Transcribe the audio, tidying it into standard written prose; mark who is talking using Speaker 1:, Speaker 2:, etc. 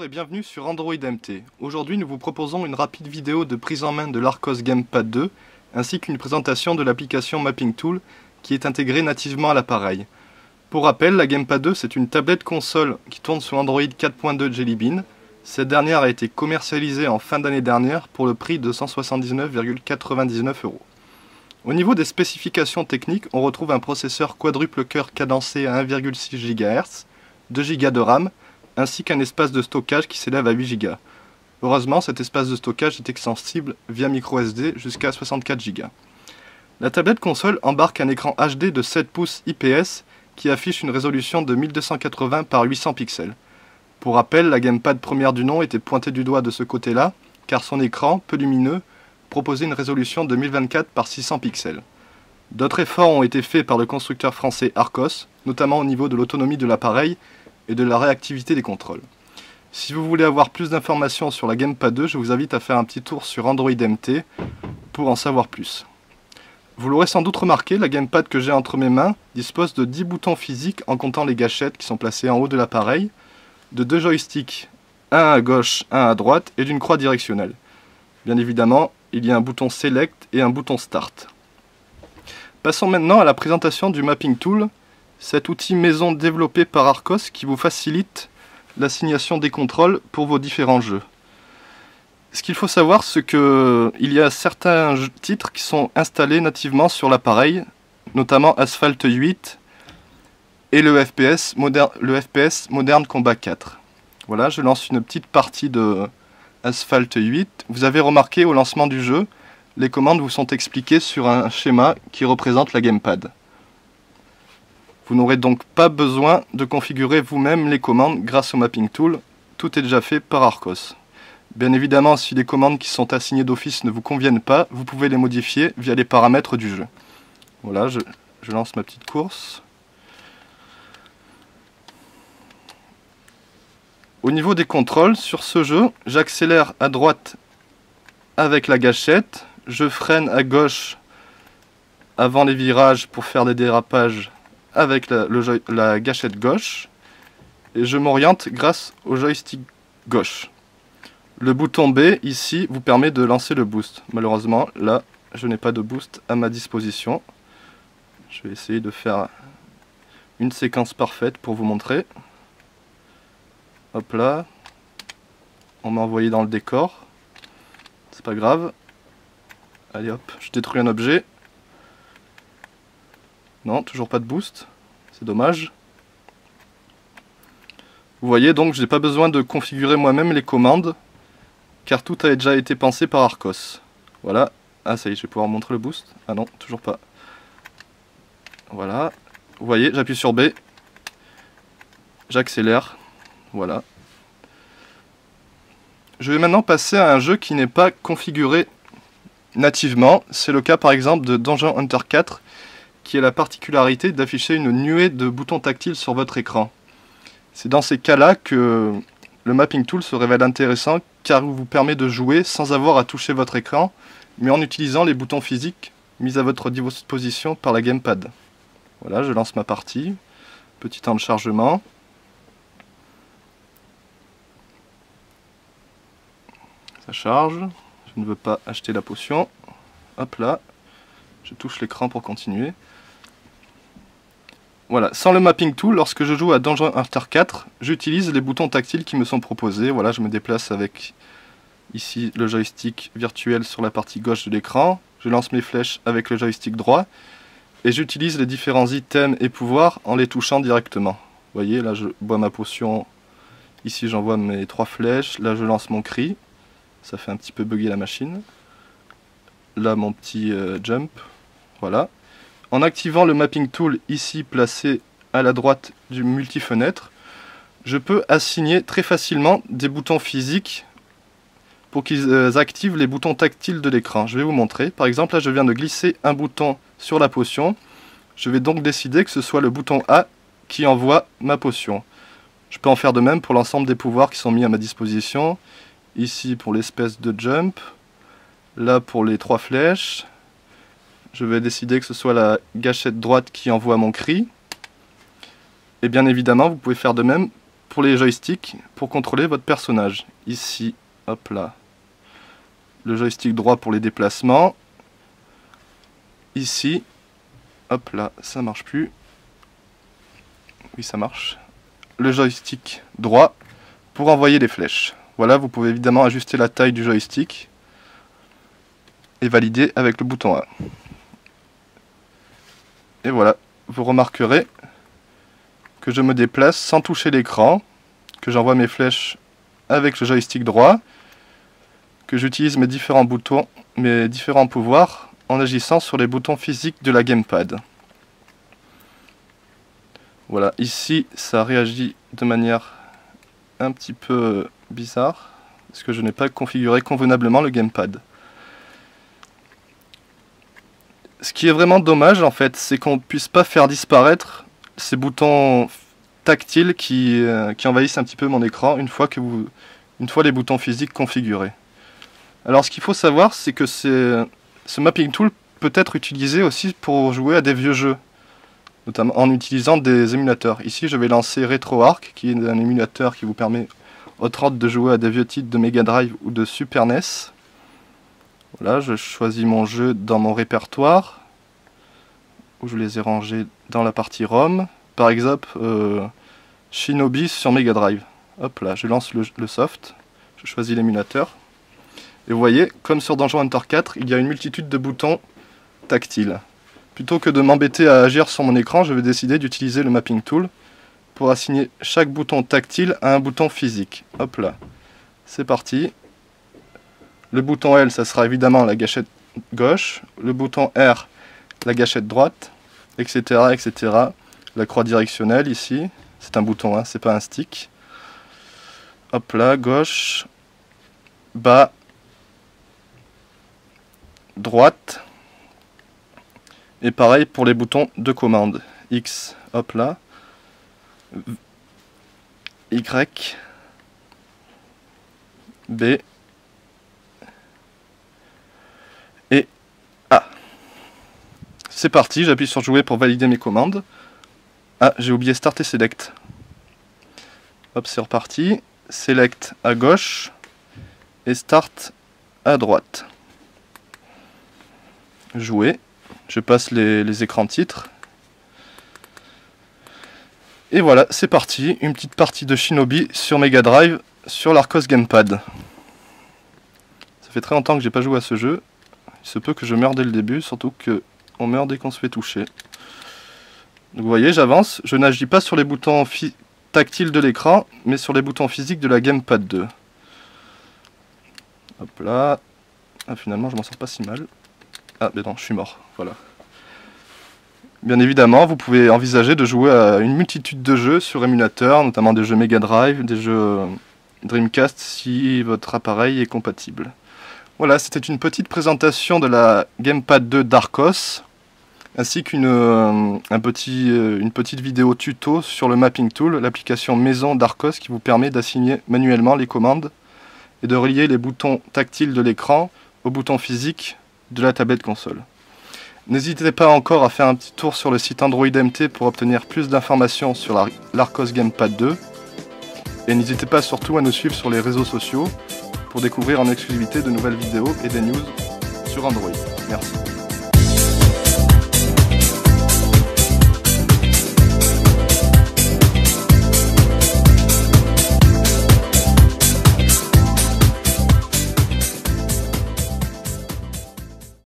Speaker 1: et bienvenue sur Android MT. Aujourd'hui, nous vous proposons une rapide vidéo de prise en main de l'Arcos Gamepad 2, ainsi qu'une présentation de l'application Mapping Tool qui est intégrée nativement à l'appareil. Pour rappel, la Gamepad 2 c'est une tablette console qui tourne sur Android 4.2 Jelly Bean. Cette dernière a été commercialisée en fin d'année dernière pour le prix de 179,99 €. Au niveau des spécifications techniques, on retrouve un processeur quadruple cœur cadencé à 1,6 GHz, 2 Go de RAM, ainsi qu'un espace de stockage qui s'élève à 8 Go. Heureusement, cet espace de stockage est extensible via microSD jusqu'à 64 Go. La tablette console embarque un écran HD de 7 pouces IPS qui affiche une résolution de 1280 par 800 pixels. Pour rappel, la Gamepad première du nom était pointée du doigt de ce côté-là, car son écran, peu lumineux, proposait une résolution de 1024 par 600 pixels. D'autres efforts ont été faits par le constructeur français Arcos, notamment au niveau de l'autonomie de l'appareil et de la réactivité des contrôles. Si vous voulez avoir plus d'informations sur la Gamepad 2, je vous invite à faire un petit tour sur Android MT pour en savoir plus. Vous l'aurez sans doute remarqué, la Gamepad que j'ai entre mes mains dispose de 10 boutons physiques en comptant les gâchettes qui sont placées en haut de l'appareil, de 2 joysticks, un à gauche, un à droite et d'une croix directionnelle. Bien évidemment, il y a un bouton Select et un bouton Start. Passons maintenant à la présentation du Mapping Tool, cet outil maison développé par Arcos qui vous facilite l'assignation des contrôles pour vos différents jeux. Ce qu'il faut savoir, c'est qu'il y a certains titres qui sont installés nativement sur l'appareil, notamment Asphalt 8 et le FPS Modern Combat 4. Voilà, je lance une petite partie de Asphalt 8. Vous avez remarqué au lancement du jeu, les commandes vous sont expliquées sur un schéma qui représente la Gamepad. Vous n'aurez donc pas besoin de configurer vous-même les commandes grâce au Mapping Tool, tout est déjà fait par Arcos. Bien évidemment, si les commandes qui sont assignées d'office ne vous conviennent pas, vous pouvez les modifier via les paramètres du jeu. Voilà, je lance ma petite course. Au niveau des contrôles, sur ce jeu, j'accélère à droite avec la gâchette, je freine à gauche avant les virages pour faire des dérapages avec la gâchette gauche, et je m'oriente grâce au joystick gauche. Le bouton B, ici, vous permet de lancer le boost. Malheureusement, là, je n'ai pas de boost à ma disposition. Je vais essayer de faire une séquence parfaite pour vous montrer. Hop là, on m'a envoyé dans le décor, c'est pas grave. Allez hop, je détruis un objet. Non, toujours pas de boost, c'est dommage. Vous voyez donc, je n'ai pas besoin de configurer moi-même les commandes, car tout a déjà été pensé par Arcos. Voilà, ah ça y est, je vais pouvoir montrer le boost. Ah non, toujours pas. Voilà, vous voyez, j'appuie sur B, j'accélère. Voilà. Je vais maintenant passer à un jeu qui n'est pas configuré nativement. C'est le cas par exemple de Dungeon Hunter 4, qui a la particularité d'afficher une nuée de boutons tactiles sur votre écran. C'est dans ces cas-là que le Mapping Tool se révèle intéressant, car il vous permet de jouer sans avoir à toucher votre écran, mais en utilisant les boutons physiques mis à votre disposition par la Gamepad. Voilà, je lance ma partie. Petit temps de chargement. Ça charge, je ne veux pas acheter la potion. Hop là, je touche l'écran pour continuer. Voilà, sans le Mapping Tool, lorsque je joue à Dungeon Hunter 4, j'utilise les boutons tactiles qui me sont proposés. Voilà, je me déplace avec ici le joystick virtuel sur la partie gauche de l'écran. Je lance mes flèches avec le joystick droit. Et j'utilise les différents items et pouvoirs en les touchant directement. Vous voyez, là je bois ma potion. Ici j'envoie mes 3 flèches. Là je lance mon cri. Ça fait un petit peu bugger la machine. Là mon petit jump. Voilà. En activant le Mapping Tool ici placé à la droite du multi-fenêtre, je peux assigner très facilement des boutons physiques pour qu'ils activent les boutons tactiles de l'écran. Je vais vous montrer. Par exemple, là je viens de glisser un bouton sur la potion. Je vais donc décider que ce soit le bouton A qui envoie ma potion. Je peux en faire de même pour l'ensemble des pouvoirs qui sont mis à ma disposition. Ici pour l'espèce de jump, là pour les 3 flèches, je vais décider que ce soit la gâchette droite qui envoie mon cri. Et bien évidemment, vous pouvez faire de même pour les joysticks pour contrôler votre personnage. Ici, hop là, le joystick droit pour les déplacements. Ici, hop là, ça marche plus. Oui, ça marche. Le joystick droit pour envoyer les flèches. Voilà, vous pouvez évidemment ajuster la taille du joystick et valider avec le bouton A. Et voilà, vous remarquerez que je me déplace sans toucher l'écran, que j'envoie mes flèches avec le joystick droit, que j'utilise mes différents boutons, mes différents pouvoirs en agissant sur les boutons physiques de la gamepad. Voilà, ici ça réagit de manière un petit peu bizarre, parce que je n'ai pas configuré convenablement le gamepad. Ce qui est vraiment dommage en fait, c'est qu'on ne puisse pas faire disparaître ces boutons tactiles qui envahissent un petit peu mon écran une fois les boutons physiques configurés. Alors ce qu'il faut savoir, c'est que ce mapping tool peut être utilisé aussi pour jouer à des vieux jeux, notamment en utilisant des émulateurs. Ici je vais lancer RetroArch, qui est un émulateur qui vous permet entre autres de jouer à des vieux titres de Mega Drive ou de Super NES. Voilà, je choisis mon jeu dans mon répertoire, où je les ai rangés dans la partie ROM. Par exemple, Shinobi sur Mega Drive. Hop là, je lance le soft, je choisis l'émulateur. Et vous voyez, comme sur Donjon Hunter 4, il y a une multitude de boutons tactiles. Plutôt que de m'embêter à agir sur mon écran, je vais décider d'utiliser le mapping tool pour assigner chaque bouton tactile à un bouton physique. Hop là, c'est parti. Le bouton L, ça sera évidemment la gâchette gauche. Le bouton R, la gâchette droite, etc. etc. La croix directionnelle ici, c'est un bouton, hein, c'est pas un stick. Hop là, gauche, bas, droite. Et pareil pour les boutons de commande. X, hop là. Y, B, et A. C'est parti, j'appuie sur jouer pour valider mes commandes. Ah, j'ai oublié Start et Select. Hop, c'est reparti. Select à gauche et Start à droite. Jouer. Je passe les écrans titres. Et voilà, c'est parti. Une petite partie de Shinobi sur Mega Drive sur l'Arcos Gamepad. Ça fait très longtemps que j'ai pas joué à ce jeu. Il se peut que je meure dès le début, surtout qu'on meurt dès qu'on se fait toucher. Donc vous voyez, j'avance, je n'agis pas sur les boutons tactiles de l'écran, mais sur les boutons physiques de la Gamepad 2. Hop là. Ah, finalement, je m'en sors pas si mal. Ah, mais non, je suis mort. Voilà. Bien évidemment, vous pouvez envisager de jouer à une multitude de jeux sur émulateur, notamment des jeux Mega Drive, des jeux Dreamcast, si votre appareil est compatible. Voilà, c'était une petite présentation de la Gamepad 2 d'Arcos, ainsi qu'une petite vidéo tuto sur le Mapping Tool, l'application maison d'Arcos qui vous permet d'assigner manuellement les commandes et de relier les boutons tactiles de l'écran aux boutons physiques de la tablette console. N'hésitez pas encore à faire un petit tour sur le site Android MT pour obtenir plus d'informations sur l'Arcos Gamepad 2. Et n'hésitez pas surtout à nous suivre sur les réseaux sociaux pour découvrir en exclusivité de nouvelles vidéos et des news sur Android. Merci.